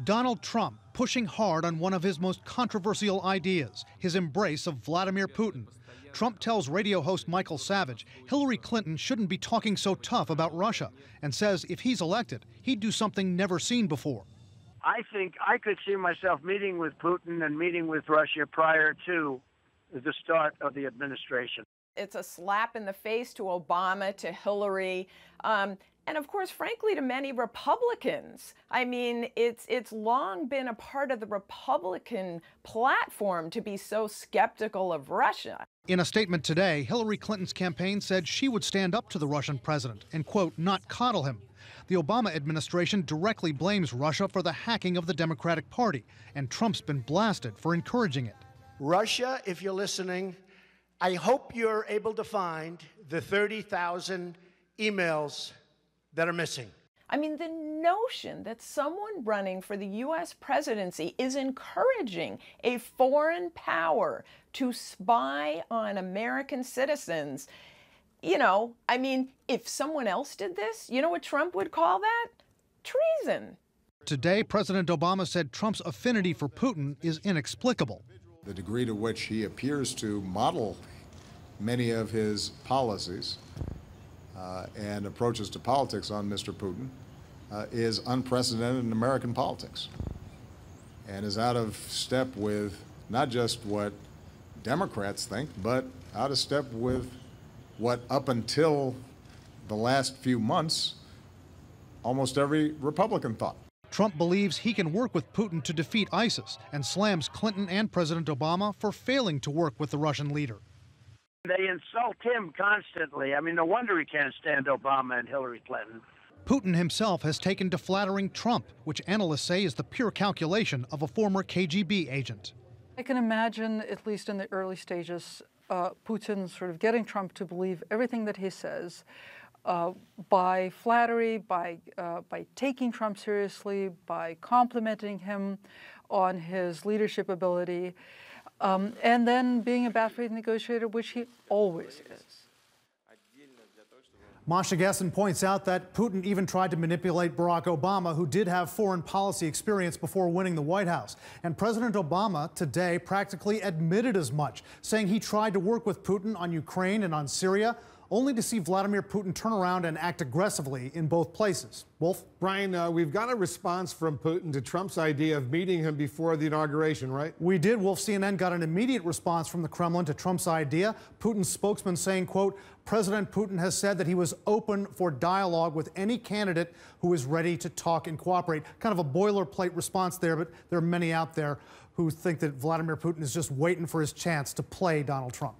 Donald Trump pushing hard on one of his most controversial ideas, his embrace of Vladimir Putin. Trump tells radio host Michael Savage Hillary Clinton shouldn't be talking so tough about Russia, and says if he's elected, he'd do something never seen before. I think I could see myself meeting with Putin and meeting with Russia prior to the start of the administration. It's a slap in the face to Obama, to Hillary, and of course, frankly, to many Republicans. I mean, it's long been a part of the Republican platform to be so skeptical of Russia. In a statement today, Hillary Clinton's campaign said she would stand up to the Russian president and, quote, not coddle him. The Obama administration directly blames Russia for the hacking of the Democratic Party, and Trump's been blasted for encouraging it. Russia, if you're listening, I hope you're able to find the 30,000 emails that are missing. I mean, the notion that someone running for the U.S. presidency is encouraging a foreign power to spy on American citizens, you know, I mean, if someone else did this, you know what Trump would call that? Treason. Today, President Obama said Trump's affinity for Putin is inexplicable. The degree to which he appears to model many of his policies and approaches to politics on Mr. Putin is unprecedented in American politics and is out of step with not just what Democrats think, but out of step with what up until the last few months almost every Republican thought. Trump believes he can work with Putin to defeat ISIS and slams Clinton and President Obama for failing to work with the Russian leader. They insult him constantly. I mean, no wonder he can't stand Obama and Hillary Clinton. Putin himself has taken to flattering Trump, which analysts say is the pure calculation of a former KGB agent. I can imagine, at least in the early stages, Putin sort of getting Trump to believe everything that he says by flattery, by taking Trump seriously, by complimenting him on his leadership ability, and then being a bad faith negotiator, which he always is. Masha Gessen points out that Putin even tried to manipulate Barack Obama, who did have foreign policy experience before winning the White House. And President Obama today practically admitted as much, saying he tried to work with Putin on Ukraine and on Syria, only to see Vladimir Putin turn around and act aggressively in both places. Wolf? Brian, we've got a response from Putin to Trump's idea of meeting him before the inauguration, right? We did. Wolf, CNN got an immediate response from the Kremlin to Trump's idea. Putin's spokesman saying, quote, President Putin has said that he was open for dialogue with any candidate who is ready to talk and cooperate. Kind of a boilerplate response there, but there are many out there who think that Vladimir Putin is just waiting for his chance to play Donald Trump.